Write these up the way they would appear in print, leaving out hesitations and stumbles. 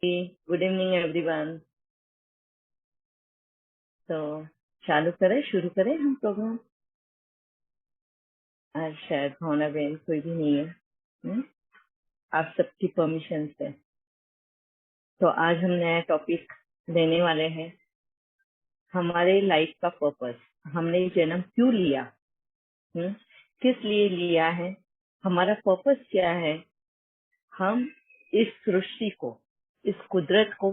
Good evening everyone. तो चालू करें, शुरू करें हम प्रोग्राम। आज शायद भावना बहन कोई भी नहीं है। आप सबकी परमिशन से तो आज हम नया टॉपिक लेने वाले हैं, हमारे लाइफ का पर्पस। हमने जन्म क्यों लिया, किस लिए लिया है, हमारा पर्पस क्या है, हम इस सृष्टि को, इस कुदरत को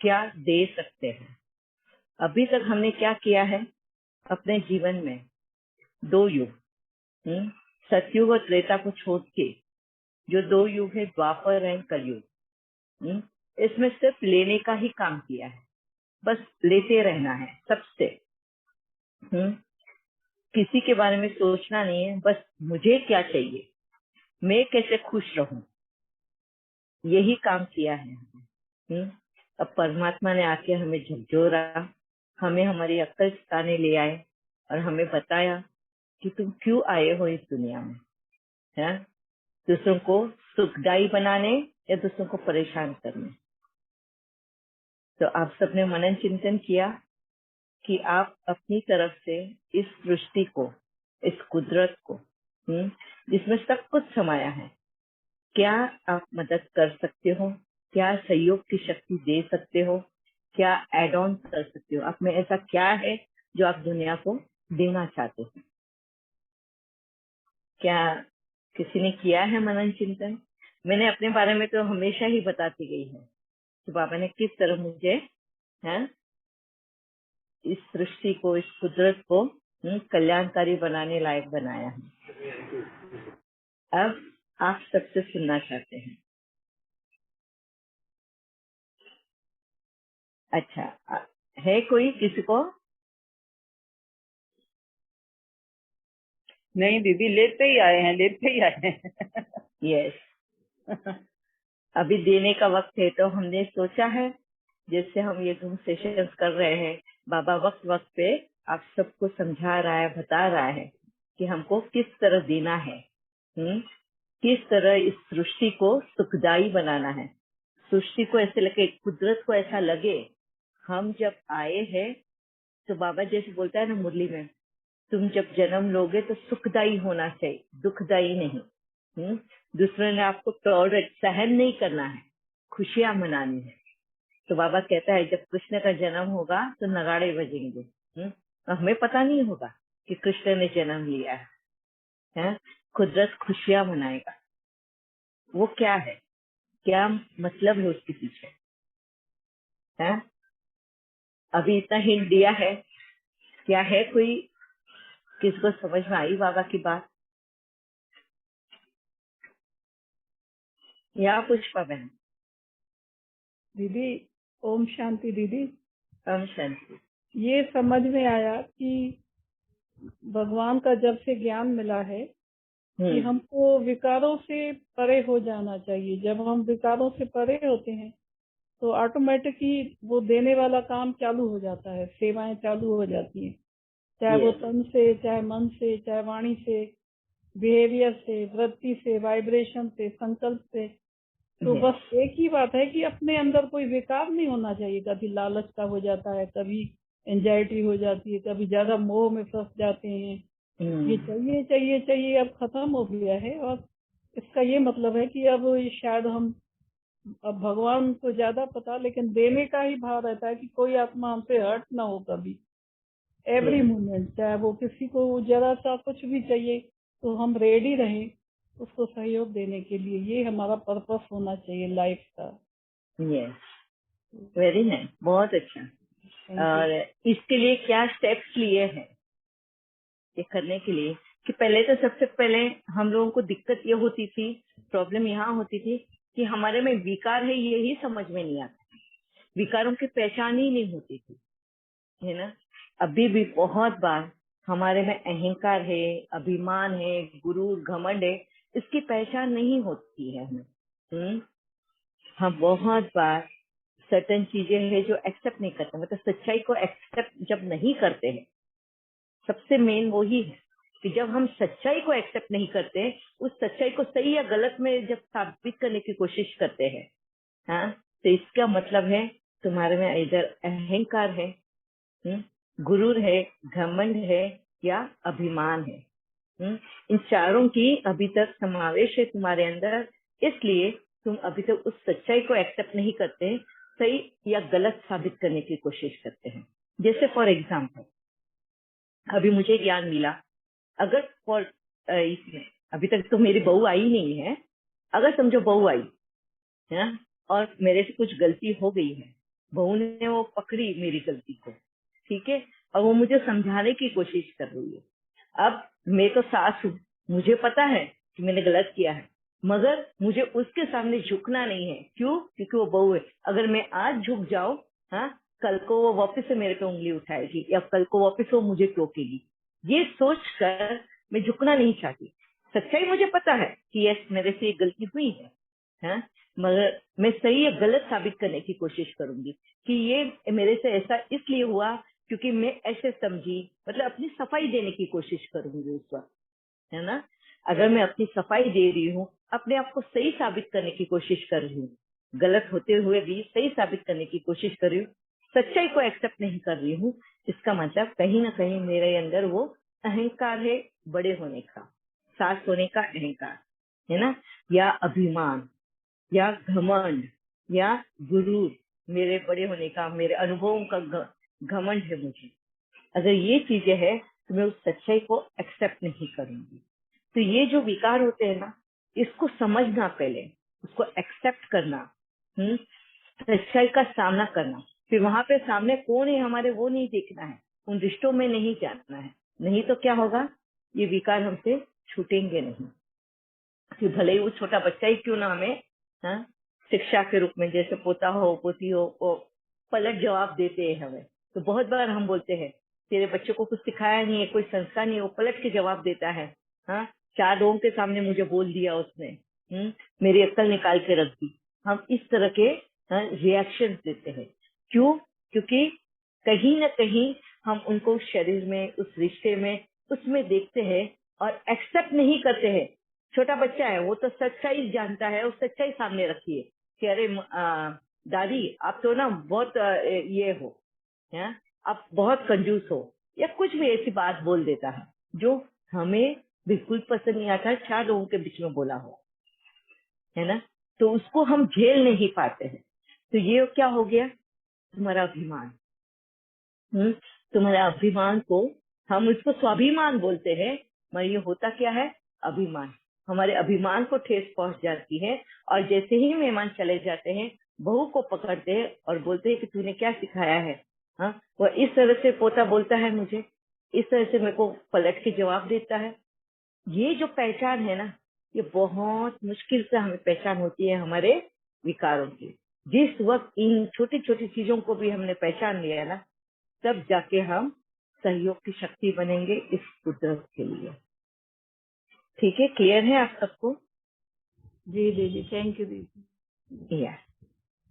क्या दे सकते हैं। अभी तक हमने क्या किया है अपने जीवन में? 2 युग, सतयुग और त्रेता को छोड़ के जो 2 युग है, द्वापर एंड कलयुग, इसमें सिर्फ लेने का ही काम किया है। बस लेते रहना है सबसे। किसी के बारे में सोचना नहीं है, बस मुझे क्या चाहिए, मैं कैसे खुश रहूं, यही काम किया है। अब परमात्मा ने आके हमें झकझोरा, हमें हमारी अक्ल ठिकाने ले आए और हमें बताया कि तुम क्यों आए हो इस दुनिया में, है दूसरों को सुखदायी बनाने या दूसरों को परेशान करने। तो आप सबने मनन चिंतन किया कि आप अपनी तरफ से इस सृष्टि को, इस कुदरत को, जिसमें सब कुछ समाया है, क्या आप मदद कर सकते हो, क्या सहयोग की शक्ति दे सकते हो, क्या एड ऑन कर सकते हो, आप में ऐसा क्या है जो आप दुनिया को देना चाहते हो। क्या किसी ने किया है मनन चिंतन? मैंने अपने बारे में तो हमेशा ही बताती गई है कि बाबा ने किस तरह मुझे इस सृष्टि को, इस कुदरत को कल्याणकारी बनाने लायक बनाया है। अब आप सबसे सुनना चाहते हैं। अच्छा, है कोई किसी को? नहीं दीदी, लेते ही आए हैं। यस। अभी देने का वक्त है, तो हमने सोचा है जैसे हम ये जूम सेशंस कर रहे हैं, बाबा वक्त वक्त पे आप सबको समझा रहा है, बता रहा है कि हमको किस तरह देना है, किस तरह इस सृष्टि को सुखदायी बनाना है। सृष्टि को ऐसे लगे, कुदरत को ऐसा लगे हम जब आए हैं, तो बाबा जैसे बोलता है ना मुरली में, तुम जब जन्म लोगे तो सुखदायी होना चाहिए, दुखदायी नहीं। दूसरे ने आपको टॉलरेट, सहन नहीं करना है, खुशियां मनानी है। तो बाबा कहता है जब कृष्ण का जन्म होगा तो नगाड़े बजेंगे, हमें पता नहीं होगा कि कृष्ण ने जन्म लिया है। कुदरत खुशियां मनाएगा। वो क्या है, क्या मतलब है उसके पीछे, है? अभी इतना हिंट दिया है, क्या है कोई किसको समझ में आई बाबा की बात? या पुष्पा बहन? दीदी ओम शांति। दीदी ओम शांति। ये समझ में आया कि भगवान का जब से ज्ञान मिला है कि हमको विकारों से परे हो जाना चाहिए। जब हम विकारों से परे होते हैं तो ऑटोमेटिकली वो देने वाला काम चालू हो जाता है, सेवाएं चालू हो जाती हैं, चाहे वो तन से, चाहे मन से, चाहे वाणी से, बिहेवियर से, वृत्ति से, वाइब्रेशन से, संकल्प से। तो बस एक ही बात है कि अपने अंदर कोई विकार नहीं होना चाहिए। कभी लालच का हो जाता है, कभी एंजाइटी हो जाती है, कभी ज्यादा मोह में फंस जाते हैं। ये चाहिए चाहिए चाहिए अब खत्म हो गया है। और इसका ये मतलब है कि अब शायद हम, अब भगवान को ज्यादा पता, लेकिन देने का ही भाव रहता है कि कोई आत्मा हमसे हर्ट ना हो कभी, एवरी मोमेंट। चाहे वो किसी को जरा सा कुछ भी चाहिए तो हम रेडी रहें उसको सहयोग देने के लिए। ये हमारा पर्पस होना चाहिए लाइफ का। यस, वेरी नाइस, बहुत अच्छा। और इसके लिए क्या स्टेप्स लिए हैं ये करने के लिए? कि पहले तो सबसे पहले हम लोगों को दिक्कत ये होती थी, प्रॉब्लम यहाँ होती थी कि हमारे में विकार है, ये ही समझ में नहीं आता, विकारों की पहचान ही नहीं होती थी, है ना। अभी भी बहुत बार हमारे में अहंकार है, अभिमान है, गुरूर, घमंड है, इसकी पहचान नहीं होती है हमें। हम बहुत बार सर्टेन चीजें हैं जो एक्सेप्ट नहीं करते, मतलब सच्चाई को एक्सेप्ट जब नहीं करते हैं, सबसे मेन वो ही है कि जब हम सच्चाई को एक्सेप्ट नहीं करते, उस सच्चाई को सही या गलत में जब साबित करने की कोशिश करते हैं, हाँ, तो इसका मतलब है तुम्हारे में इधर अहंकार है, गुरूर है, घमंड है या अभिमान है। इन चारों की अभी तक समावेश है तुम्हारे अंदर, इसलिए तुम अभी तक उस सच्चाई को एक्सेप्ट नहीं करते, सही या गलत साबित करने की कोशिश करते हैं। जैसे फॉर एग्जाम्पल, अभी मुझे ज्ञान मिला, अगर फॉर इसमें अभी तक तो मेरी बहू आई नहीं है, अगर समझो बहू आई है और मेरे से कुछ गलती हो गई है, बहू ने वो पकड़ी मेरी गलती को, ठीक है, और वो मुझे समझाने की कोशिश कर रही है। अब मैं तो सास हूँ, मुझे पता है कि मैंने गलत किया है, मगर मुझे उसके सामने झुकना नहीं है। क्यों? क्योंकि वो बहू है। अगर मैं आज झुक जाऊं, हाँ, कल को वो वापस से मेरे पे उंगली उठाएगी या कल को वापस वो मुझे टोकेगी। ये सोच कर मैं झुकना नहीं चाहती। सच्चाई मुझे पता है कि यस, मेरे से ये गलती हुई है, हाँ, मगर मैं सही या गलत साबित करने की कोशिश करूंगी कि ये मेरे से ऐसा इसलिए हुआ क्योंकि मैं ऐसे समझी, मतलब अपनी सफाई देने की कोशिश करूंगी उस वक्त, है ना। अगर मैं अपनी सफाई दे रही हूँ, अपने आप को सही साबित करने की कोशिश कर रही हूँ, गलत होते हुए भी सही साबित करने की कोशिश कर रही हूँ, सच्चाई को एक्सेप्ट नहीं कर रही हूँ, इसका मतलब कहीं ना कहीं मेरे अंदर वो अहंकार है, बड़े होने का, सास होने का अहंकार, है ना, या अभिमान या घमंड या गुरूर, मेरे बड़े होने का, मेरे अनुभवों का घमंड है मुझे। अगर ये चीजें हैं तो मैं उस सच्चाई को एक्सेप्ट नहीं करूंगी। तो ये जो विकार होते हैं ना, इसको समझना, पहले उसको एक्सेप्ट करना, सच्चाई का सामना करना, फिर वहां पे सामने कौन है हमारे वो नहीं देखना है, उन रिश्तों में नहीं जानना है, नहीं तो क्या होगा, ये विकार हमसे छूटेंगे नहीं। फिर भले ही वो छोटा बच्चा ही क्यों ना हमें, हाँ, शिक्षा के रूप में, जैसे पोता हो पोती हो, वो पलट जवाब देते हैं हमें। तो बहुत बार हम बोलते हैं तेरे बच्चे को कुछ सिखाया नहीं है, कोई संस्कार नहीं है, वो पलट के जवाब देता है, हाँ, 4 लोगों के सामने मुझे बोल दिया उसने, मेरी अक्ल निकाल के रख दी। हम इस तरह के रिएक्शन देते हैं। क्यों? क्योंकि कहीं ना कहीं हम उनको शरीर में, उस रिश्ते में, उसमें देखते हैं और एक्सेप्ट नहीं करते हैं। छोटा बच्चा है, वो तो सच्चाई जानता है, उस सच्चाई सामने रखी है कि अरे दादी आप तो ना बहुत ये हो, है, आप बहुत कंजूस हो, या कुछ भी ऐसी बात बोल देता है जो हमें बिल्कुल पसंद नहीं आता, 4 लोगों के बीच में बोला हो, है ना। तो उसको हम झेल नहीं पाते हैं। तो ये क्या हो गया, तुम्हारा अभिमान। तुम्हारा अभिमान को हम उसको स्वाभिमान बोलते हैं, मगर ये होता क्या है, अभिमान। हमारे अभिमान को ठेस पहुंच जाती है और जैसे ही मेहमान चले जाते हैं, बहू को पकड़ते हैं और बोलते हैं कि तूने क्या सिखाया है, हाँ, वो इस तरह से पोता बोलता है मुझे, इस तरह से मेरे को पलट के जवाब देता है। ये जो पहचान है ना, ये बहुत मुश्किल से हमें पहचान होती है हमारे विकारों की। जिस वक्त इन छोटी छोटी चीजों को भी हमने पहचान लिया ना, तब जाके हम सहयोग की शक्ति बनेंगे इस कुदरत के लिए। ठीक है, क्लियर है आप सबको? जी दीदी, थैंक यू दीदी।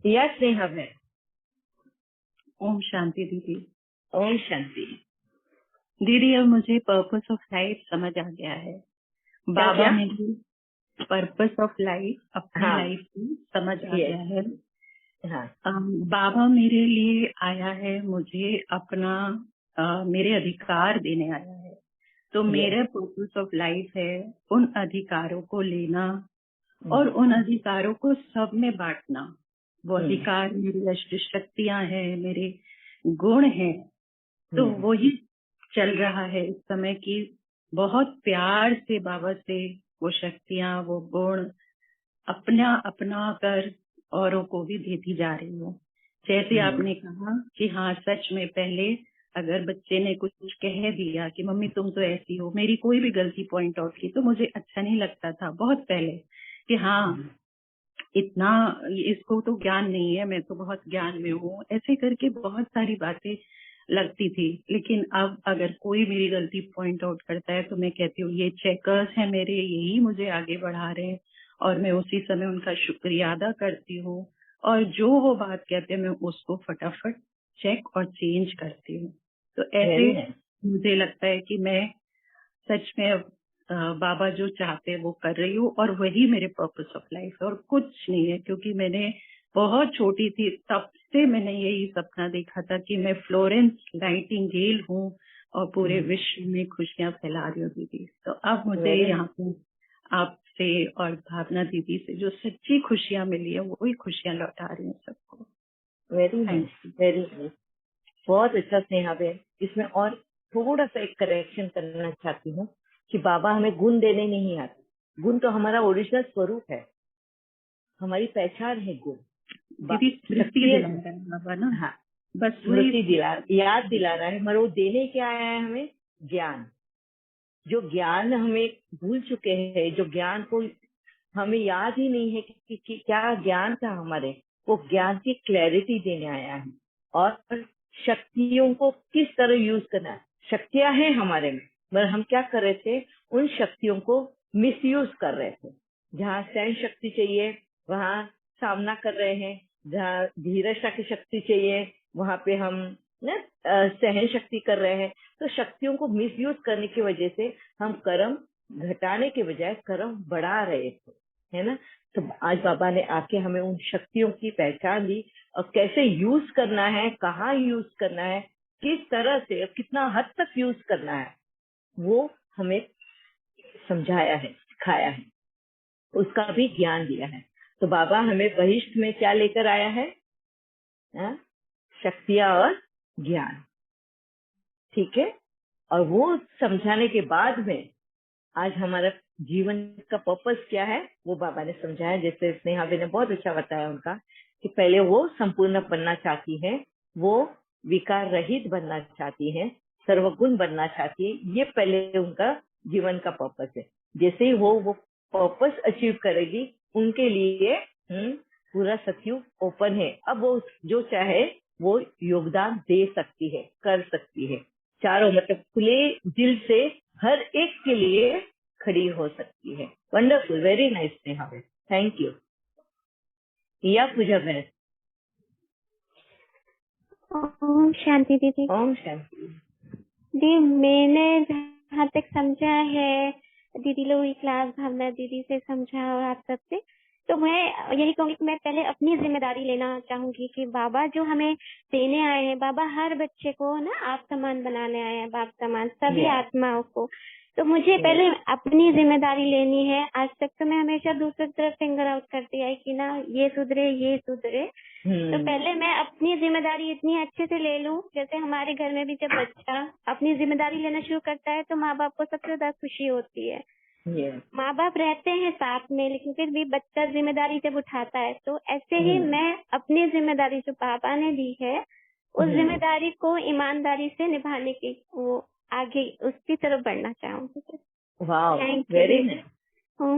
यस स्नेहा है। ओम शांति दीदी। ओम शांति। दीदी, अब मुझे पर्पस ऑफ लाइफ समझ आ गया है। बाबा क्या? मेरी पर्पस ऑफ लाइफ, अपनी हाँ, लाइफ की समझ आ गया है। हाँ, बाबा मेरे लिए आया है, मुझे अपना मेरे अधिकार देने आया है। तो मेरा पर्पस ऑफ लाइफ है उन अधिकारों को लेना और उन अधिकारों को सब में बांटना। वो अधिकार मेरी अष्ट शक्तियां हैं, मेरे गुण हैं। तो वही चल रहा है इस समय की, बहुत प्यार से बाबा से वो शक्तियां, वो गुण अपना अपना कर औरों को भी देती जा रही हूँ। जैसे आपने कहा कि हाँ, सच में पहले अगर बच्चे ने कुछ कह दिया कि मम्मी तुम तो ऐसी हो, मेरी कोई भी गलती पॉइंट आउट की, तो मुझे अच्छा नहीं लगता था बहुत पहले कि हाँ, इतना इसको तो ज्ञान नहीं है, मैं तो बहुत ज्ञान में हूँ, ऐसे करके बहुत सारी बातें लगती थी। लेकिन अब अगर कोई मेरी गलती पॉइंट आउट करता है तो मैं कहती हूँ ये चेकर्स हैं मेरे, यही मुझे आगे बढ़ा रहे हैं, और मैं उसी समय उनका शुक्रिया अदा करती हूँ। और जो वो बात कहते हैं मैं उसको फटाफट चेक और चेंज करती हूँ। तो ऐसे मुझे लगता है कि मैं सच में बाबा जो चाहते हैं वो कर रही हूँ, और वही मेरे पर्पस ऑफ लाइफ है और कुछ नहीं है। क्योंकि मैंने बहुत छोटी थी तब से मैंने यही सपना देखा था कि मैं फ्लोरेंस नाइटिंगेल हूँ और पूरे विश्व में खुशियां फैला रही हूँ दीदी। तो अब मुझे यहाँ पे आपसे और भावना दीदी से जो सच्ची खुशियां मिली है वही खुशियां लौटा रही हूँ सबको। वेरी नाइस, वेरी नाइस, बहुत अच्छा स्नेहा बहन। इसमें और थोड़ा सा एक करेक्शन करना चाहती हूँ कि बाबा हमें गुण देने नहीं आते। गुण तो हमारा ओरिजिनल स्वरूप है, हमारी पहचान है गुण। दीदी स्मृति दिला रहा है बाबा ना। हाँ, बस स्मृति याद दिला रहा है, मगर वो देने क्या आया है हमें? ज्ञान। जो ज्ञान हमें भूल चुके हैं, जो ज्ञान को हमें याद ही नहीं है कि क्या ज्ञान था हमारे, वो ज्ञान की क्लैरिटी देने आया है। और शक्तियों को किस तरह यूज करना है। शक्तियां हैं हमारे में, मगर हम क्या कर रहे थे? उन शक्तियों को मिसयूज कर रहे थे। जहाँ सहन शक्ति चाहिए वहाँ सामना कर रहे हैं, जहाँ धीरजता की शक्ति चाहिए वहाँ पे हम सहन शक्ति कर रहे हैं। तो शक्तियों को मिसयूज करने की वजह से हम कर्म घटाने के बजाय कर्म बढ़ा रहे थे, है ना। तो आज बाबा ने आके हमें उन शक्तियों की पहचान दी और कैसे यूज करना है, कहाँ यूज करना है, किस तरह से, कितना हद तक यूज करना है, वो हमें समझाया है, सिखाया है, उसका भी ज्ञान दिया है। तो बाबा हमें बहिष्ठ में क्या लेकर आया है? शक्तियां और ज्ञान, ठीक है। और वो समझाने के बाद में आज हमारा जीवन का पर्पस क्या है वो बाबा ने समझाया। जैसे स्नेहा ने बहुत अच्छा बताया उनका कि पहले वो संपूर्ण बनना चाहती है, वो विकार रहित बनना चाहती है, सर्वगुण बनना चाहती है। ये पहले उनका जीवन का पर्पस है। जैसे ही वो पर्पस अचीव करेगी, उनके लिए पूरा सतयुग ओपन है। अब वो जो चाहे वो योगदान दे सकती है, कर सकती है। चारों मतलब खुले दिल से हर एक के लिए खड़ी हो सकती है। Wonderful, very nice Neha, thank you. या पूजा बहन। ओम शांति दीदी। ओम शांति दी, मैंने जहाँ तक समझा है, दीदी लोग की क्लास भावना दीदी से समझा और आप सबसे, तो मैं यही कहूँगी कि मैं पहले अपनी जिम्मेदारी लेना चाहूंगी कि बाबा जो हमें देने आए हैं, बाबा हर बच्चे को ना आप समान बनाने आए हैं, बाप समान सभी आत्माओं को। तो मुझे पहले अपनी जिम्मेदारी लेनी है। आज तक तो मैं हमेशा दूसरी तरफ फिंगर आउट करती आई कि ना ये सुधरे ये सुधरे। तो पहले मैं अपनी जिम्मेदारी इतनी अच्छे से ले लूं, जैसे हमारे घर में भी जब बच्चा अपनी जिम्मेदारी लेना शुरू करता है तो माँ बाप को सबसे ज्यादा खुशी होती है। माँ बाप रहते हैं साथ में, लेकिन फिर भी बच्चा जिम्मेदारी जब उठाता है, तो ऐसे ही मैं अपनी जिम्मेदारी जो पापा ने दी है उस जिम्मेदारी को ईमानदारी से निभाने की वो आगे उसकी तरफ बढ़ना चाहूंगी। वाह,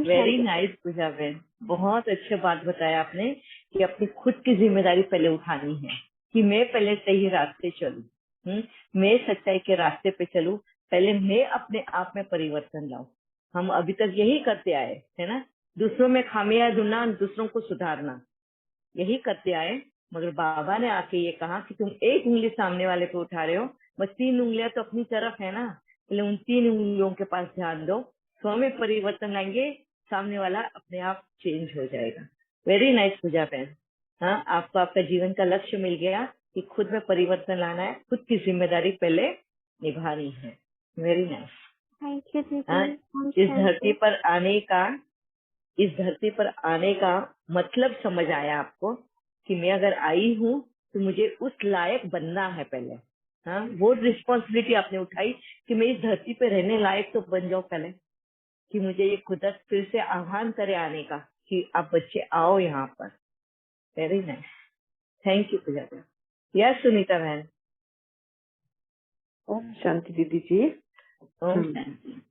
वेरी नाइस पूजा बहन, बहुत अच्छी बात बताया आपने कि अपनी खुद की जिम्मेदारी पहले उठानी है कि मैं पहले सही रास्ते चलूं, मैं सच्चाई के रास्ते पे चलूं, पहले मैं अपने आप में परिवर्तन लाऊं। हम अभी तक यही करते आए है ना, दूसरों में खामियां ढूंढना, दूसरों को सुधारना, यही करते आए। मगर बाबा ने आके ये कहा कि तुम एक उंगली सामने वाले पे उठा रहे हो, बस 3 उंगलियां तो अपनी तरफ है ना, पहले उन 3 उंगलियों के पास ध्यान दो, तो हमें परिवर्तन लाएंगे, सामने वाला अपने आप चेंज हो जाएगा। वेरी नाइस पूजा बहन। हाँ, आपको आपका जीवन का लक्ष्य मिल गया कि खुद में परिवर्तन लाना है, खुद की जिम्मेदारी पहले निभानी है। Very nice. इस धरती पर आने का मतलब समझ आया आपको कि मैं अगर आई हूँ तो मुझे उस लायक बनना है पहले। हाँ, वो रिस्पॉन्सिबिलिटी आपने उठाई कि मैं इस धरती पे रहने लायक तो बन जाऊं पहले, कि मुझे ये कुदरत फिर से आह्वान करे आने का कि आप बच्चे आओ यहाँ पर। वेरी नाइस, थैंक यू पूजा बहन। यस सुनीता बहन। ओम शांति दीदी जी। ओम शांति।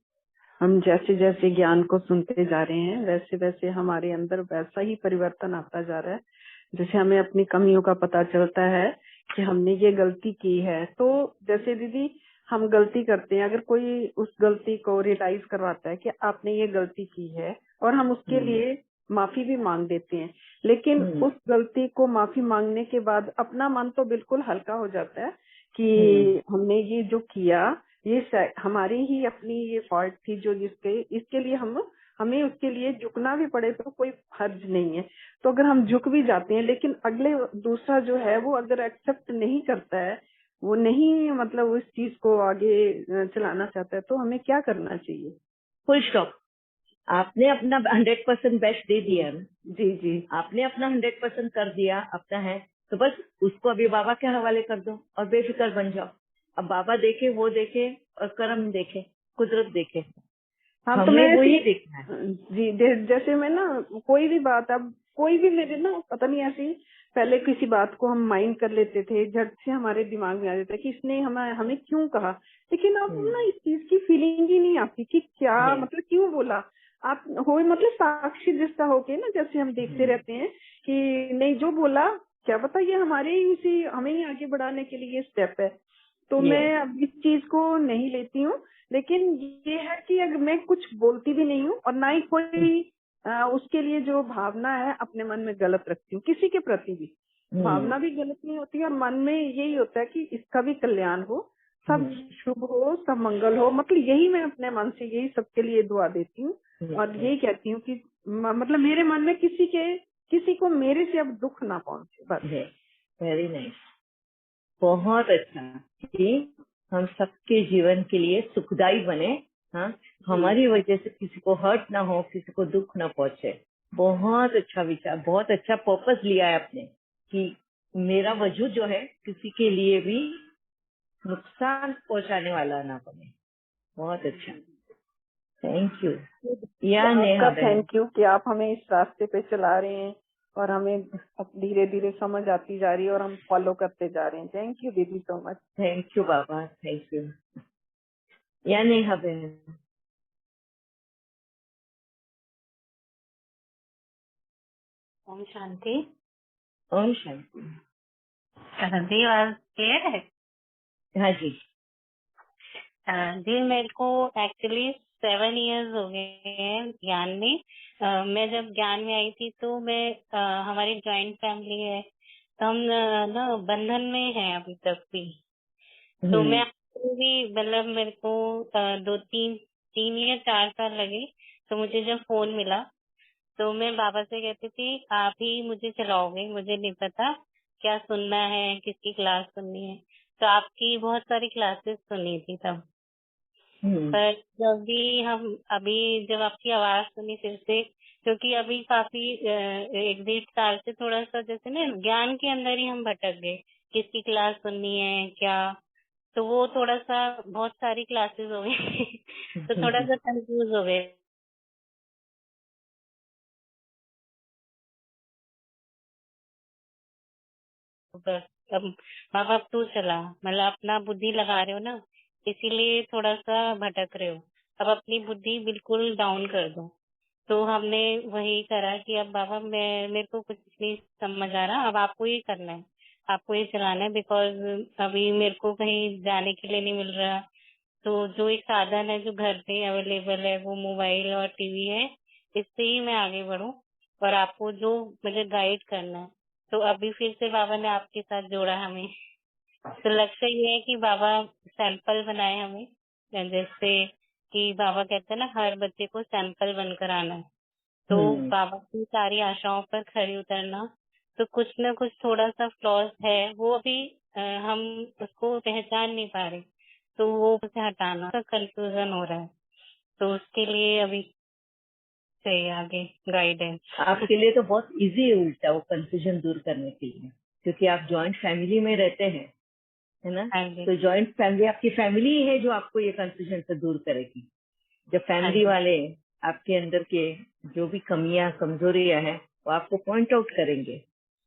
हम जैसे जैसे ज्ञान को सुनते जा रहे हैं वैसे वैसे हमारे अंदर वैसा ही परिवर्तन आता जा रहा है। जैसे हमें अपनी कमियों का पता चलता है कि हमने ये गलती की है, तो जैसे दीदी हम गलती करते हैं, अगर कोई उस गलती को रियलाइज करवाता है कि आपने ये गलती की है और हम उसके लिए माफी भी मांग देते हैं, लेकिन उस गलती को माफी मांगने के बाद अपना मन तो बिल्कुल हल्का हो जाता है कि हमने ये जो किया ये हमारी ही अपनी ये फॉल्ट थी, जो इसके लिए हमें उसके लिए झुकना भी पड़े तो कोई हर्ज नहीं है। तो अगर हम झुक भी जाते हैं, लेकिन अगले दूसरा जो है वो अगर एक्सेप्ट नहीं करता है, वो नहीं मतलब उस चीज को आगे चलाना चाहता है, तो हमें क्या करना चाहिए? Full stop. आपने अपना 100% बेस्ट दे दिया है ना, जी जी। आपने अपना 100% कर दिया अपना है, तो बस उसको अभी बाबा के हवाले कर दो और बेफिक्र बन जाओ। अब बाबा देखे, वो देखे और कर्म देखे, कुदरत देखे, हाँ तो हमें मैं वही ऐसी देखना है। जी जैसे मैं ना कोई भी बात, अब कोई भी मेरे ना पता नहीं ऐसी, पहले किसी बात को हम माइंड कर लेते थे, झट से हमारे दिमाग में आ जाता है कि इसने हमें हमें क्यों कहा, लेकिन अब ना इस चीज की फीलिंग ही नहीं आती कि क्या मतलब क्यों बोला। आप हो मतलब साक्षी जिसका होके ना, जैसे हम देखते रहते हैं कि नहीं जो बोला, क्या पता ये हमारे ही उसी हमें ही आगे बढ़ाने के लिए स्टेप है। तो मैं अब इस चीज को नहीं लेती हूँ, लेकिन ये है कि अगर मैं कुछ बोलती भी नहीं हूँ और ना ही कोई उसके लिए जो भावना है अपने मन में गलत रखती हूँ, किसी के प्रति भी भावना भी गलत नहीं होती, और मन में यही होता है कि इसका भी कल्याण हो, सब शुभ हो, सब मंगल हो, मतलब यही मैं अपने मन से यही सबके लिए दुआ देती हूँ। और यही कहती हूँ कि मतलब मेरे मन में किसी को मेरे से अब दुख ना पहुंचे, बस। वेरी नाइस, बहुत अच्छा कि हम सबके जीवन के लिए सुखदायी बने। हाँ, हमारी वजह से किसी को हर्ट ना हो, किसी को दुख ना पहुंचे। बहुत अच्छा विचार, बहुत अच्छा पर्पस लिया है आपने कि मेरा वजूद जो है किसी के लिए भी नुकसान पहुंचाने वाला ना बने। बहुत अच्छा, थैंक यू। या नेहा आपका बहन, थैंक यू कि आप हमें इस रास्ते पे चला रहे हैं और हमें धीरे धीरे समझ आती जा रही है और हम फॉलो करते जा रहे हैं। थैंक यू दीदी so much. Thank you Baba, thank you. या नेहा बहन, ओम शांति। ओम शांति। जी आवाज क्लियर है? हाँ जी। जी मेरे को एक्चुअली 7 इयर्स हो गए हैं ज्ञान में। मैं जब ज्ञान में आई थी तो हमारी जॉइंट फैमिली है, तो हम ना बंधन में हैं अभी तक भी। तो मैं भी मतलब मेरे को 3 या 4 साल लगे। तो मुझे जब फोन मिला तो मैं बाबा से कहती थी आप ही मुझे चलाओगे, मुझे नहीं पता क्या सुनना है, किसकी क्लास सुननी है। तो आपकी बहुत सारी क्लासेस सुनी थी तब। पर जब आपकी आवाज सुनी फिर से, क्योंकि अभी काफी 1-1.5 साल से थोड़ा सा जैसे ना ज्ञान के अंदर ही हम भटक गए, किसकी क्लास सुननी है क्या। तो वो थोड़ा सा बहुत सारी क्लासेस हो गई तो थोड़ा सा कंफ्यूज हो गए। बस अब बाबा अब तू चला, मतलब अपना बुद्धि लगा रहे हो ना, इसीलिए थोड़ा सा भटक रहे हो। अब अपनी बुद्धि बिल्कुल डाउन कर दो। तो हमने वही करा कि अब बाबा मेरे को कुछ नहीं समझ आ रहा, अब आपको ये करना है, आपको ये चलाना है, बिकॉज अभी मेरे को कहीं जाने के लिए नहीं मिल रहा। तो जो एक साधन है जो घर पे अवेलेबल है वो मोबाइल और टीवी है, इससे ही मैं आगे बढ़ूं और आपको जो मुझे गाइड करना है। तो अभी फिर से बाबा ने आपके साथ जोड़ा हमें। तो लक्ष्य ये है कि बाबा सैंपल बनाए हमें, जैसे कि बाबा कहते हैं ना हर बच्चे को सैंपल बनकर आना है। तो बाबा की सारी आशाओं पर खरी उतरना। तो कुछ ना कुछ थोड़ा सा फ्लॉज है, वो अभी हम उसको पहचान नहीं पा रहे, तो वो उसे हटाना का कंफ्यूजन हो रहा है। तो उसके लिए अभी चाहिए आगे गाइडेंस। आपके लिए तो बहुत इजी है उल्टा वो कंफ्यूजन दूर करने के लिए, क्योंकि आप जॉइंट फैमिली में रहते हैं, है ना। हाँ जी। तो जॉइंट फैमिली आपकी फैमिली ही है जो आपको ये कंफ्यूजन से दूर करेगी। जब फैमिली वाले आपके अंदर के जो भी कमियां कमजोरियां हैं वो आपको पॉइंट आउट करेंगे,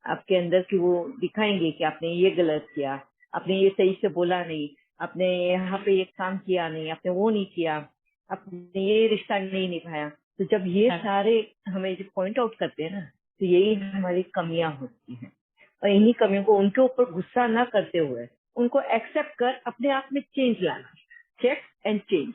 आपके अंदर की वो दिखाएंगे कि आपने ये गलत किया, आपने ये सही से बोला नहीं, आपने यहाँ पे ये काम किया नहीं, आपने वो नहीं किया, आपने ये रिश्ता नहीं निभाया। तो जब ये सारे हमें जो पॉइंट आउट करते हैं ना, तो यही हमारी कमियां होती हैं। और इन्हीं कमियों को उनके ऊपर गुस्सा ना करते हुए उनको एक्सेप्ट कर अपने आप में चेंज लाना, चेक एंड चेंज।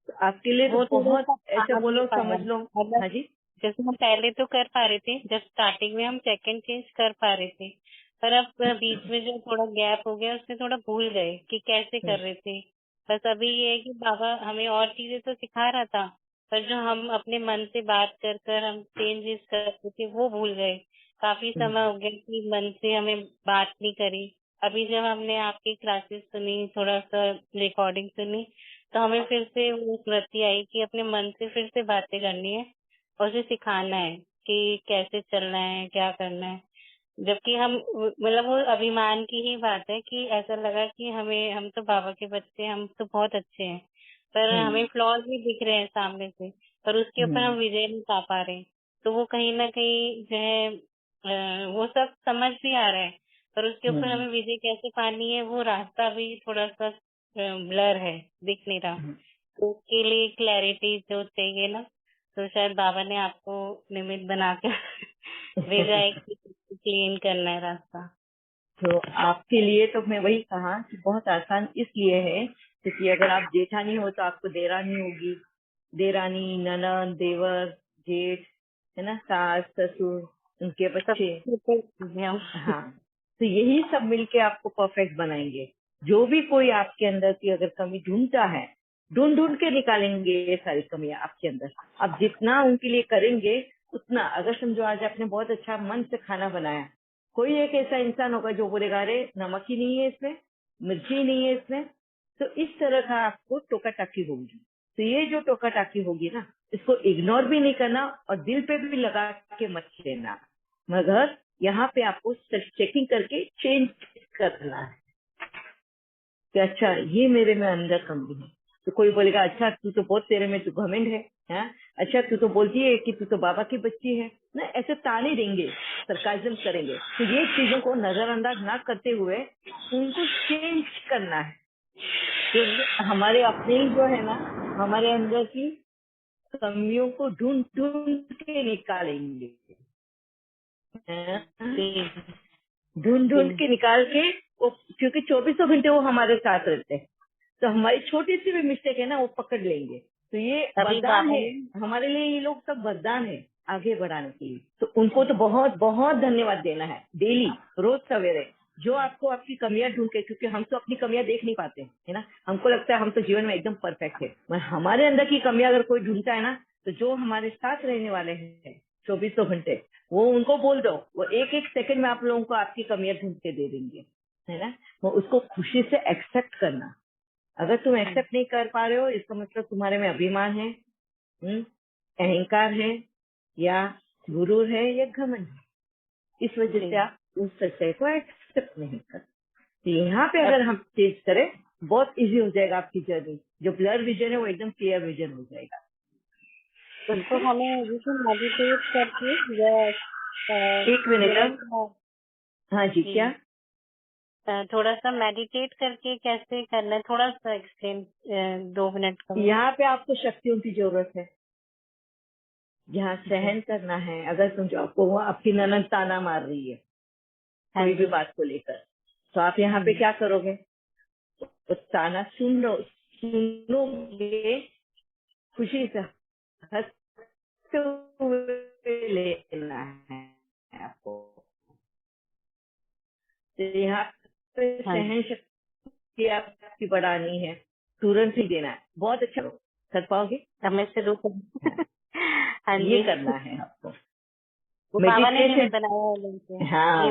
तो आपके लिए तो बहुत ऐसे बोलो समझ लो। हाँ जी। जैसे हम पहले तो कर पा रहे थे, जब स्टार्टिंग में हम चेक एंड चेंज कर पा रहे थे, पर अब बीच में जो थोड़ा गैप हो गया उसमें थोड़ा भूल गए कि कैसे कर रहे थे। बस अभी ये है कि बाबा हमें और चीजें तो सिखा रहा था, पर जो हम अपने मन से बात कर कर हम चेंजेस करते थे वो भूल गए। काफी समय हो गया कि मन से हमें बात नहीं करी। अभी जब हमने आपकी क्लासेस सुनी, थोड़ा सा रिकॉर्डिंग सुनी, तो हमें फिर से वो स्मृति आई कि अपने मन से फिर से बातें करनी है और उसे सिखाना है कि कैसे चलना है, क्या करना है। जबकि हम मतलब वो अभिमान की ही बात है कि ऐसा लगा कि हम तो बाबा के बच्चे हैं, हम तो बहुत अच्छे हैं, पर हमें फ्लॉज भी दिख रहे हैं सामने से, पर उसके ऊपर हम विजय नहीं पा पा रहे। तो वो कहीं ना कहीं जो है वो सब समझ भी आ रहा है, पर उसके ऊपर हमें विजय कैसे पानी है वो रास्ता भी थोड़ा सा ब्लर है, दिख नहीं रहा। तो उसके लिए क्लैरिटी जो चाहिए ना, तो शायद बाबा ने आपको निमित्त बना कर भेजा है कि क्लीन करना है रास्ता। तो आपके लिए तो मैं वही कहा कि बहुत आसान इसलिए है क्योंकि अगर आप जेठानी हो तो आपको देरानी होगी, देरानी, ननद, देवर, जेठ, है ना, सास, ससुर, उनके बच्चे। हाँ, तो यही सब मिलके आपको परफेक्ट बनाएंगे। जो भी कोई आपके अंदर की अगर कमी ढूंढता है, ढूंढ ढूंढ के निकालेंगे ये सारी कमियां आपके अंदर। आप जितना उनके लिए करेंगे उतना, अगर समझो आज आपने बहुत अच्छा मन से खाना बनाया, कोई एक ऐसा इंसान होगा जो बोलेगा अरे नमक ही नहीं है इसमें, मिर्ची ही नहीं है इसमें। तो इस तरह का आपको टोका टाकी होगी। तो ये जो टोका टाकी होगी ना, इसको इग्नोर भी नहीं करना और दिल पे भी लगा के मत लेना, मगर यहाँ पे आपको सेल्फ चेकिंग करके चेंज करना है कि अच्छा ये मेरे में अंदर कमी है। तो कोई बोलेगा अच्छा तू तो बहुत, तेरे में तो घमंड है, हाँ? अच्छा तू तो बोलती है कि तू तो बाबा की बच्ची है ना, ऐसे ताने देंगे, सरकाजम करेंगे। तो ये चीजों को नजरअंदाज ना करते हुए उनको चेंज करना है। तो हमारे अपने ही जो है ना, हमारे अंदर की कमियों को ढूंढ ढूंढ के निकालेंगे, ढूंढ ढूंढ के निकाल के वो, क्योंकि 24 घंटे वो हमारे साथ रहते हैं, तो हमारी छोटी सी भी मिस्टेक है ना वो पकड़ लेंगे। तो ये वरदान है हमारे लिए, ये लोग सब वरदान है आगे बढ़ाने के लिए। तो उनको तो बहुत बहुत धन्यवाद देना है डेली, रोज सवेरे, जो आपको आपकी कमियां ढूंढ के, क्योंकि हम तो अपनी कमियां देख नहीं पाते है ना, हमको लगता है हम तो जीवन में एकदम परफेक्ट है, मगर हमारे अंदर की कमियां अगर कोई ढूंढता है ना, तो जो हमारे साथ रहने वाले हैं 24 घंटे, वो उनको बोल दो, वो एक एक सेकंड में आप लोगों को आपकी कमियां ढूंढ के दे देंगे, है ना। वो उसको खुशी से एक्सेप्ट करना। अगर तुम एक्सेप्ट नहीं कर पा रहे हो, इसका मतलब तुम्हारे में अभिमान है, अहंकार है, या गुरूर है, या घमंड है। इस वजह से आप उस सच्चाई को एक्सेप्ट नहीं करते। तो यहाँ पे अगर हम चेंज करें, बहुत इजी हो जाएगा आपकी जर्नी। जो ब्लर विजन है वो एकदम क्लियर विजन हो जाएगा। तो हमें जैसे मेडिटेट करके एक मिनट, हाँ जी, क्या थोड़ा सा मेडिटेट करके कैसे करना है, थोड़ा सा एक्सप्लेन 2 मिनट का। यहाँ पे आपको शक्तियों की जरूरत है, यहाँ सहन करना है। अगर समझो आपको वो आपकी ननद ताना मार रही है कोई भी बात को लेकर, तो आप यहाँ पे क्या करोगे, तो ताना सुनोगे, खुशी से हंसते हुए लेना है आपको। तो यहाँ पे सहन शक्ति आपकी बढ़ानी है, तुरंत ही देना है। बहुत अच्छा कर पाओगे, हमें से रोक ये करना है आपको। बाबा ने निमित्त बनाया है। हाँ,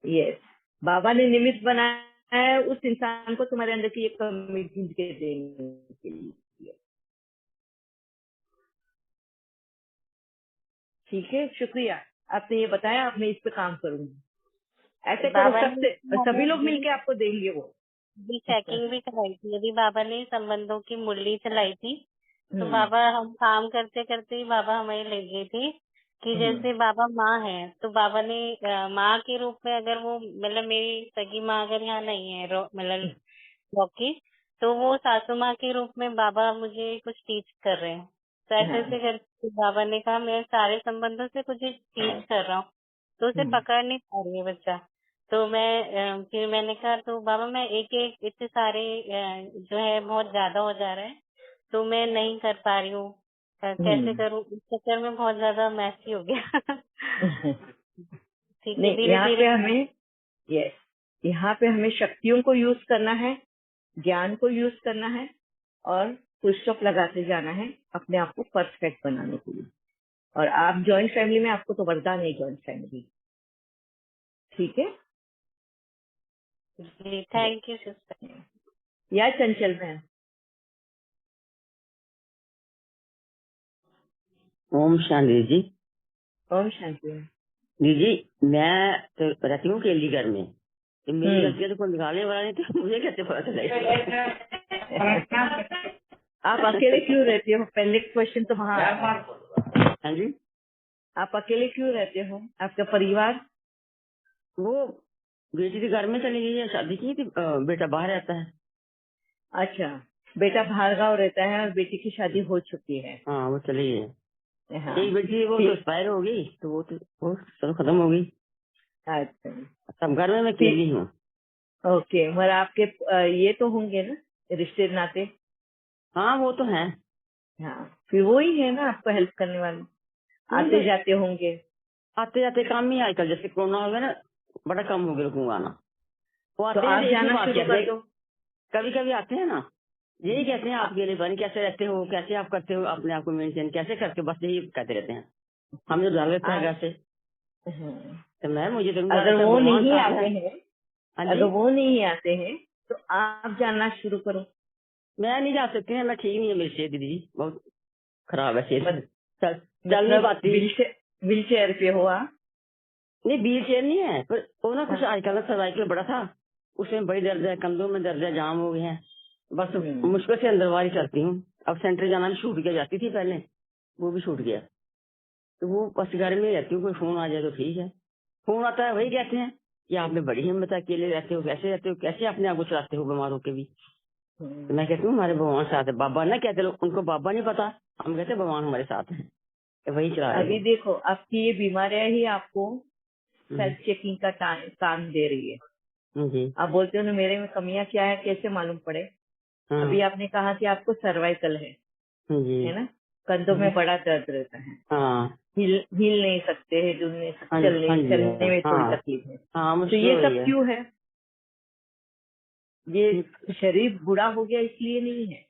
यस, बाबा ने निमित्त बनाया है उस इंसान को तुम्हारे अंदर की एक कमी ढूंढ के देने के लिए। ठीक है, शुक्रिया, आपने ये बताया, अब मैं इस पे काम करूंगी। ऐसे करो, सभी लोग मिलके आपको देंगे वो। चेकिंग भी कराई थी, यदि बाबा ने संबंधों की मुरली चलाई थी, तो बाबा हम काम करते करते ही बाबा हमें ले गए थे कि जैसे बाबा माँ है, तो बाबा ने माँ के रूप में, अगर वो मतलब मेरी सगी माँ अगर यहाँ नहीं है मतलब रॉकी, तो वो सासू माँ के रूप में बाबा मुझे कुछ टीच कर रहे हैं। तो ऐसे ऐसे करके बाबा ने कहा मैं सारे संबंधों से कुछ टीच कर रहा हूँ, तो उसे पकड़ नहीं पा रही है बच्चा। तो मैं फिर मैंने कहा तो बाबा मैं एक एक इतने सारे जो है बहुत ज्यादा हो जा रहे हैं, तो मैं नहीं कर पा रही हूँ, कैसे करूँ। इस चक्कर में बहुत ज्यादा मैसी हो गया। ठीक है, धीरे धीरे हमें यहाँ पे हमें शक्तियों को यूज करना है, ज्ञान को यूज करना है, और फुल स्टॉप लगाते जाना है अपने आप को परफेक्ट बनाने के लिए। और आप जॉइंट फैमिली में, आपको तो वरदान है जॉइंट फैमिली, ठीक है। जी थैंक यू सिस्टर। या चंचल बहन। ओम शांति जी। ओम शांति। दीदी मैं तो रहती हूँ केलीगढ़ में, तो मेरी गलतियाँ तो कोई निकालने वाला नहीं, तो मुझे कैसे पता चलेगा? आप अकेले क्यों रहते हो? पहले क्वेश्चन तो वहाँ। हाँ जी, आप अकेले क्यों रहते हो? आपका परिवार? वो बेटी के घर में चली गई है, शादी की थी, बेटा बाहर रहता है। अच्छा, बेटा बाहर गाँव रहता है और बेटी की शादी हो चुकी है। हाँ वो चली गई है। हाँ, एक बेटी वो तो एक्सपायर हो गई, तो वो चलो खत्म हो गई। अच्छा, सब घर में मैं अकेली हूँ। ओके। मगर आपके ये तो होंगे ना रिश्ते नाते? हाँ वो तो है। हाँ, फिर वो ही है ना आपको हेल्प करने वाले, आते जाते होंगे। आते जाते काम ही आजकल, जैसे कोरोना हो गया ना, बड़ा कम हो गया लोगों का आना। वो आते तो आप हैं, जाना शुरू कर दो। कभी कभी आते हैं ना, यही कहते हैं आपके लिए बनी कैसे रहते हो, कैसे आप करते हो अपने आप को मेंटेन, कैसे करते हो, बस यही कहते रहते हैं। हम जो डाल लेते हैं घर से, तो मैं मुझे तो अगर वो नहीं आते हैं, अगर वो नहीं आते हैं तो आप जाना शुरू करो। मैं नहीं जा सकती है, मैं ठीक नहीं है, मेरी सेहत दीदी बहुत खराब है, सेहत चल नहीं पाती। व्हील चेयर पे हो आप? नहीं व्हील चेयर नहीं है, पर वो ना कुछ आजकल सर्वाइकल बड़ा था, उसमें बड़ी दर्द है, कंधों में दर्द है, जाम हो गए हैं, बस मुश्किल से अंदर बाहर चलती हूँ। अब सेंटर जाना भी छूट गया, जाती थी पहले, वो भी छूट गया, तो वो बस घर में रहती हूँ। कोई फोन आ जाए तो ठीक है, फोन आता है वही कहते हैं कि आप में बड़ी हिम्मत है, अकेले रहते हो, कैसे रहते हो, कैसे अपने आप को चलाते हो बीमार होके भी। तो मैं कहती हूँ हमारे भगवान साथ है। बाबा ना कहते लोग, उनको बाबा नहीं पता, हम कहते भगवान हमारे साथ है, तो वही चला रहे हैं। अभी देखो आपकी ये बीमारियां ही आपको सेल्फ चेकिंग का काम दे रही है जी। आप बोलते हो ना मेरे में कमियां क्या है, कैसे मालूम पड़े? अभी आपने कहा कि आपको सर्वाइकल है जी। ना, कंधों में बड़ा दर्द रहता है, हाँ, हिल नहीं सकते हैं, डुल नहीं सकते, चलने में थोड़ी तकलीफ है। तो ये सब क्यों है? ये शरीर बुरा हो गया इसलिए नहीं है,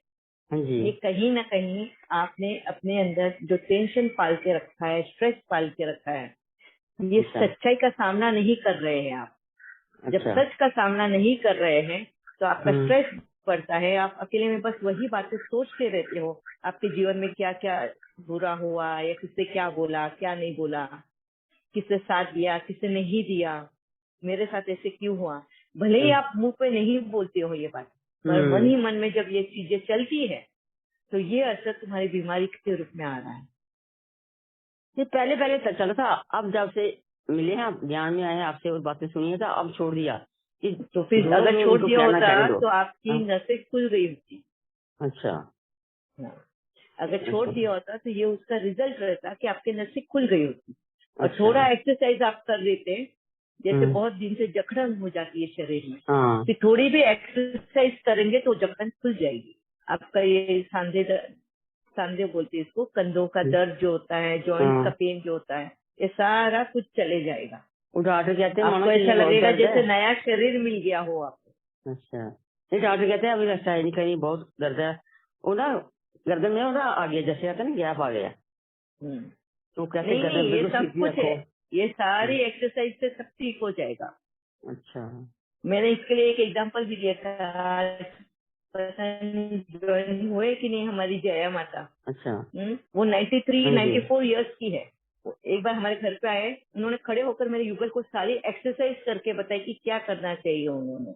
ये कहीं ना कहीं आपने अपने अंदर जो टेंशन पाल के रखा है, स्ट्रेस पाल के रखा है, ये सच्चाई का सामना नहीं कर रहे हैं आप। जब सच का सामना नहीं कर रहे हैं तो आपका स्ट्रेस बढ़ता है, आप अकेले में बस वही बातें सोचते रहते हो, आपके जीवन में क्या क्या बुरा हुआ या किससे क्या बोला, क्या नहीं बोला, किससे साथ दिया, किससे नहीं दिया, मेरे साथ ऐसे क्यों हुआ। भले ही आप मुंह पे नहीं बोलते हो ये बात, पर मन ही मन में जब ये चीजें चलती है तो ये असर तुम्हारी बीमारी के रूप में आ रहा है। ये पहले चला था, अब जब से मिले हैं, ज्ञान में आए हैं, आपसे और बातें सुनी था, अब छोड़ दिया। तो फिर अगर छोड़ दिया होता तो आपकी नसें खुल गई होती। अच्छा, अगर छोड़ दिया होता तो ये उसका रिजल्ट रहता कि आपकी नसें खुल गई होती। और थोड़ा एक्सरसाइज आप कर लेते, जैसे बहुत दिन से जकड़न हो जाती है शरीर में, फिर थोड़ी भी एक्सरसाइज करेंगे तो जकड़न खुल जाएगी। आपका ये सांधे बोलते हैं इसको, कंधों का दर्द जो होता है, जॉइंट का पेन जो होता है, ये सारा कुछ चले जाएगा। डॉक्टर कहते हैं आपको ऐसा लगेगा जैसे नया शरीर मिल गया हो आपको। अच्छा, ये डॉक्टर कहते हैं अभी एक्सरसाइज नहीं करी, बहुत दर्द है, वो ना गर्दन में ना आ गया, जैसे आता है ना गैप आ गया। तो कहते नहीं, ये सब कुछ है, ये सारी एक्सरसाइज से सब ठीक हो जाएगा। अच्छा, मैंने इसके लिए एक एग्जांपल भी दिया था, ज्वाइन हुए कि नहीं हमारी जया माता। अच्छा, वो 94 इयर्स की है। एक बार हमारे घर पे आए, उन्होंने खड़े होकर मेरे युगल को सारी एक्सरसाइज करके बताई कि क्या करना चाहिए उन्होंने।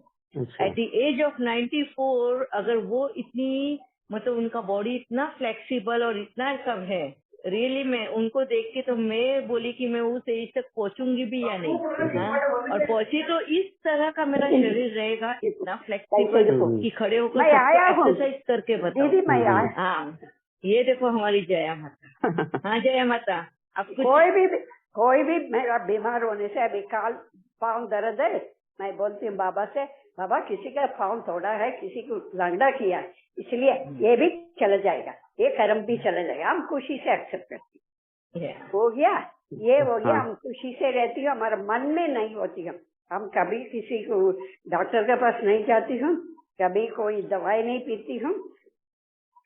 एट द एज ऑफ 94 अगर वो इतनी, मतलब उनका बॉडी इतना फ्लेक्सिबल और इतना कम है, रियली मैं उनको देख के तो मैं बोली कि मैं उस एज तक पहुंचूंगी भी या नहीं। और पहुंची तो इस तरह का मेरा शरीर रहेगा, इतना फ्लेक्सिबल कि खड़े होकर एक्सरसाइज करके बताओ। दीदी मैं आया। हाँ, ये देखो हमारी जया माता। हाँ जया माता, अब कोई भी मेरा बीमार होने से, अभी काल पाँव दर्द है, मैं बोलती हूँ बाबा से, बाबा किसी का पाँव तोड़ा है, किसी को लंगड़ा किया, इसलिए ये भी चला जाएगा, ये कर्म भी चला जाएगा। हम खुशी से एक्सेप्ट करते हैं। हो गया, ये हो गया, हम खुशी से रहती हूँ, हमारा मन में नहीं होती। हम कभी किसी को डॉक्टर के पास नहीं जाती हूँ, कभी कोई दवाई नहीं पीती हूँ,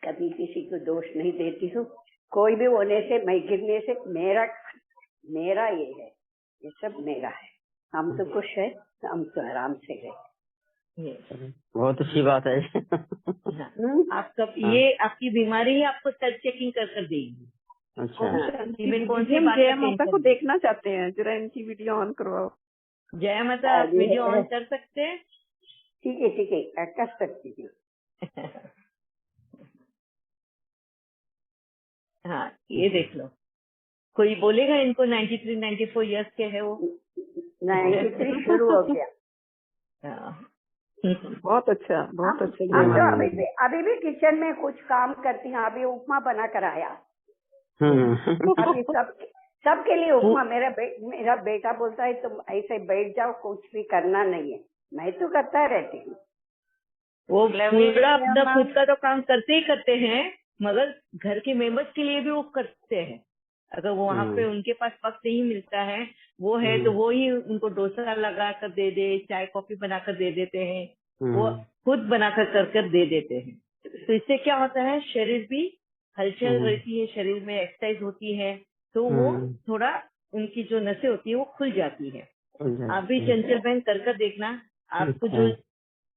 कभी किसी को दोष नहीं देती हूँ। कोई भी होने से, मैं गिरने से, मेरा ये है, ये सब मेरा है। हम तो खुश है, हम तो आराम से गए। बहुत अच्छी बात है। आपका ये आपकी बीमारी ही आपको सेल्फ चेकिंग कर देगी। अच्छा, जया माता को देखना चाहते हैं, जरा इनकी वीडियो ऑन करवाओ। जया माता आप वीडियो ऑन कर सकते हैं? ठीक है, कर सकती हूँ। हाँ, ये देख लो। कोई बोलेगा इनको 93-94 इयर्स के है वो? 93 शुरू हो गया। बहुत अच्छा, बहुत अच्छा। हम तो अभी भी किचन में कुछ काम करती हैं। अभी उपमा बना कर आया। अभी सबके लिए उपमा। मेरा बेटा बोलता है तुम ऐसे बैठ जाओ, कुछ भी करना नहीं है। मैं तो करता रहती हूँ। वो पूरा अपना खुद का तो काम करते ही करते हैं, मगर घर के मेंबर्स के लिए भी वो करते हैं। अगर वो वहाँ पे उनके पास वक्त नहीं मिलता है, वो है तो वो ही उनको डोसा लगा कर दे दे, चाय कॉफी बनाकर दे देते हैं, वो खुद बनाकर कर दे देते हैं। तो इससे क्या होता है, शरीर भी हलचल रहती है, शरीर में एक्सरसाइज होती है, तो वो थोड़ा उनकी जो नसें होती है वो खुल जाती है। आप भी चंचल बहन कर देखना, आपको जो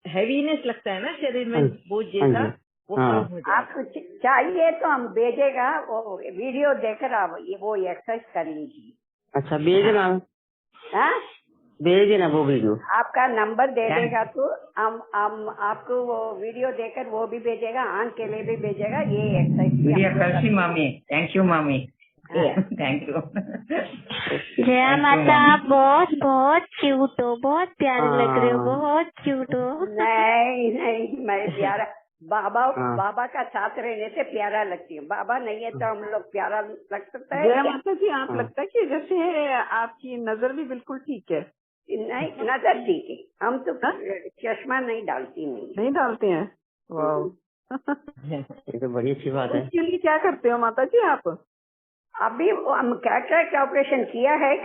हैवीनेस लगता है ना शरीर में, वो जैसा वो कम हो जाएगा। आपको चाहिए तो हम भेजेगा, वो वीडियो देखकर आप वो एक्सरसाइज कर लीजिए। अच्छा, भेजना। भेज देना वो वीडियो। आपका नंबर दे देगा तो हम आपको वो वीडियो देकर वो भी भेजेगा, आंख के लिए भी भेजेगा। ये एक्सरसाइज मामी। थैंक यू मामी। Thank you. जया माता, आप बहुत बहुत क्यूट हो, बहुत प्यारे लग रहे हो, बहुत क्यूट हो। नहीं, मैं प्यारा बाबा का साथ रहने से प्यारा लगती हूँ। बाबा नहीं है तो हम लोग प्यारा लग सकता है। जया माता जी, आप लगता है कि जैसे आपकी नजर भी बिल्कुल ठीक है। नहीं, नजर ठीक है। हम तो चश्मा नहीं डालते हैं। वाह, ये तो बड़ी अच्छी बात है। उसके लिए क्या करते हो माता जी आप? अभी हम कैटरेक्ट ऑपरेशन किया है।